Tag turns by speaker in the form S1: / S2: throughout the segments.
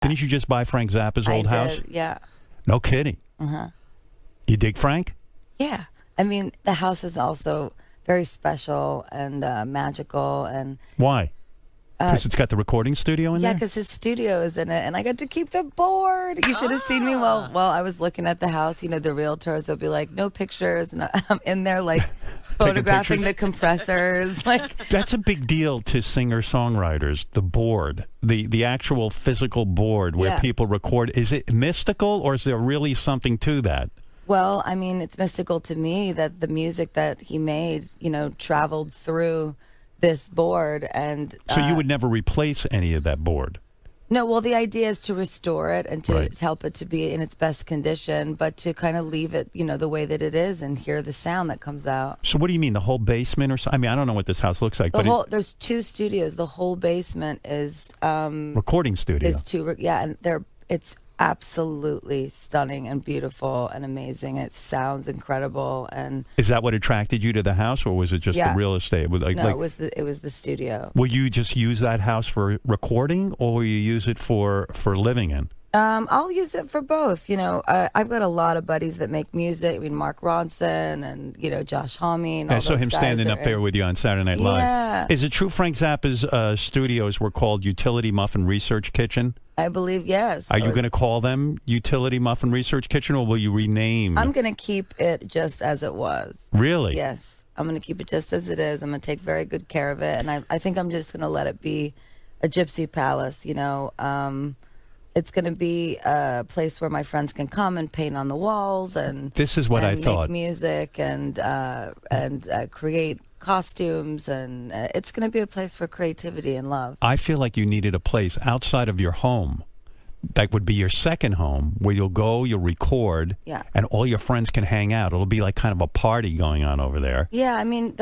S1: Didn't you just buy Frank Zappa's old house?
S2: Did, yeah.
S1: No kidding. You dig Frank?
S2: Yeah. I mean, the house is also very special and magical. And
S1: Why? Because it's got the recording studio in
S2: yeah,
S1: there?
S2: because his studio is in it, and I got to keep the board. You should have seen me while I was looking at the house. You know, the realtors will be like, no pictures, and I'm in there like photographing
S1: pictures?
S2: the compressors. Like,
S1: That's a big deal to singer-songwriters, the board, the actual physical board where
S2: Yeah.
S1: people record. Is it mystical, or is there really something to that?
S2: well, I mean, it's mystical to me that the music that he made, you know, traveled through this board, and
S1: So you would never replace any of that board?
S2: no, well, the idea is to restore it and to
S1: Right.
S2: help it to be in its best condition, but to kind of leave it, you know, the way that it is and hear the sound that comes out.
S1: So what do you mean, the whole basement or something? I mean, I don't know what this house looks like, but
S2: There's two studios. The whole basement is
S1: recording studio.
S2: and it's absolutely stunning and beautiful and amazing. It sounds incredible, and
S1: Is that what attracted you to the house, or was it just
S2: Yeah.
S1: the real estate?
S2: it was the studio.
S1: Will you just use that house for recording, or will you use it for living in?
S2: I'll use it for both. You know, I've got a lot of buddies that make music. I mean, Mark Ronson and, you know, Josh Homme. And all
S1: I saw
S2: those
S1: him
S2: guys
S1: standing
S2: are
S1: up there with you on Saturday Night Live.
S2: Yeah.
S1: Is it true Frank Zappa's studios were called Utility Muffin Research Kitchen?
S2: I believe, yes.
S1: Are you going to call them Utility Muffin Research Kitchen, or will you rename?
S2: I'm going to keep it just as it was.
S1: Really?
S2: Yes. I'm going to keep it just as it is. I'm going to take very good care of it. And I think I'm just going to let it be a gypsy palace, you know. It's going to be a place where my friends can come and paint on the walls and
S1: This is what I
S2: make
S1: thought.
S2: music and create costumes, and it's going to be a place for creativity and love.
S1: I feel like you needed a place outside of your home that would be your second home, where you'll go, you'll record,
S2: Yeah.
S1: and all your friends can hang out. It'll be like kind of a party going on over there.
S2: Yeah, I mean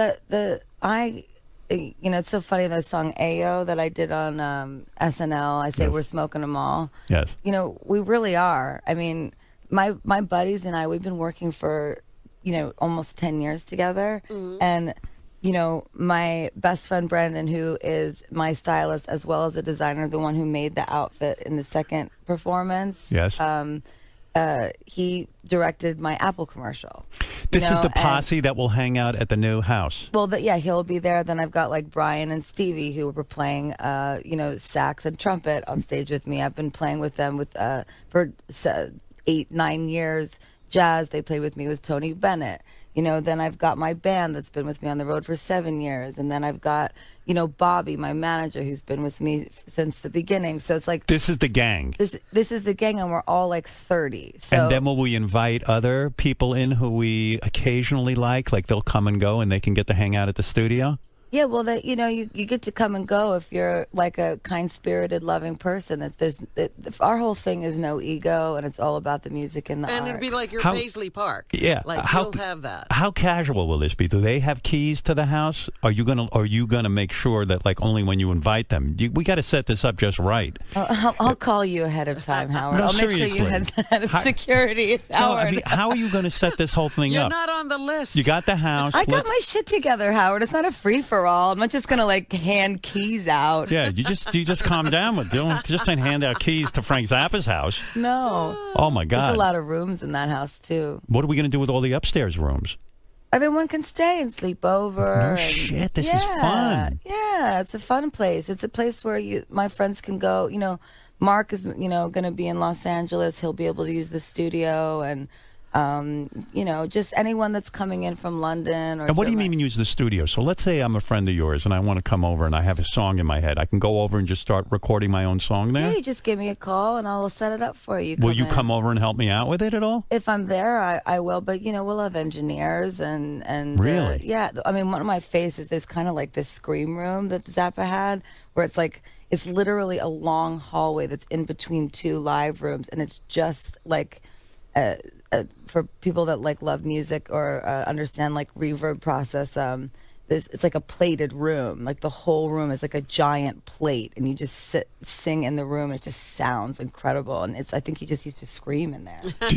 S2: you know, it's so funny, that song Ayo that I did on SNL. I say
S1: Yes.
S2: we're smoking them all.
S1: Yes.
S2: You know, we really are. I mean, my buddies and I, we've been working for, you know, almost 10 years together, and you know, my best friend Brandon, who is my stylist as well as a designer, the one who made the outfit in the second performance.
S1: Yes.
S2: He directed my Apple commercial.
S1: This
S2: you
S1: is
S2: know,
S1: the posse that will hang out at the new house.
S2: Well, yeah, he'll be there. Then I've got like Brian and Stevie, who were playing, you know, sax and trumpet on stage with me. I've been playing with them for 8-9 years. Jazz, they played with me with Tony Bennett. You know, then I've got my band that's been with me on the road for 7 years. And then I've got, you know, Bobby, my manager, who's been with me since the beginning. So it's like,
S1: This is the gang.
S2: this is the gang, and we're all like 30. So
S1: And then will we invite other people in who we occasionally like they'll come and go and they can get to hang out at the studio?
S2: yeah, well, that, you know, you get to come and go if you're like a kind-spirited, loving person. Our whole thing is no ego, and it's all about the music and the
S3: And
S2: art.
S3: it'd be like your
S1: How-
S3: Paisley Park.
S1: Yeah.
S3: Like
S1: how,
S3: you'll have that.
S1: How casual will this be? Do they have keys to the house? Are you gonna make sure that like only when you invite them? We got to set this up just right.
S2: I'll call you ahead of time, Howard.
S1: No,
S2: I'll make sure
S1: seriously.
S2: you head of security. It's
S1: No,
S2: Howard.
S1: I mean, how are you going to set this whole thing
S3: You're
S1: up?
S3: not on the list.
S1: You got the house.
S2: I got
S1: let's-
S2: my shit together, Howard. It's not a free for all. I'm not just gonna like hand keys out.
S1: Yeah, you just calm down with don't hand out keys to Frank Zappa's house.
S2: No.
S1: Oh my
S2: There's
S1: God!
S2: a lot of rooms in that house too.
S1: What are we going to do with all the upstairs rooms?
S2: Everyone can stay and sleep over.
S1: No
S2: and-
S1: shit, this is
S2: Yeah,
S1: fun.
S2: Yeah, it's a fun place. It's a place where my friends can go. You know, Mark is, you know, going to be in Los Angeles. He'll be able to use the studio, and you know, just anyone that's coming in from London. Or
S1: And what do you
S2: Germany.
S1: mean use the studio? So let's say I'm a friend of yours and I want to come over and I have a song in my head. I can go over and just start recording my own song there?
S2: Yeah, you just give me a call and I'll set it up for you.
S1: Will you
S2: in.
S1: come over and help me out with it at all?
S2: If I'm there, I will. But you know, we'll have engineers and
S1: Really?
S2: yeah. I mean, one of my faces, there's kind of like this scream room that Zappa had, where it's like it's literally a long hallway that's in between two live rooms, and it's just like. For people that like love music or understand like reverb process, it's like a plated room. Like the whole room is like a giant plate, and you just sing in the room. And it just sounds incredible, and I think you just used to scream in there.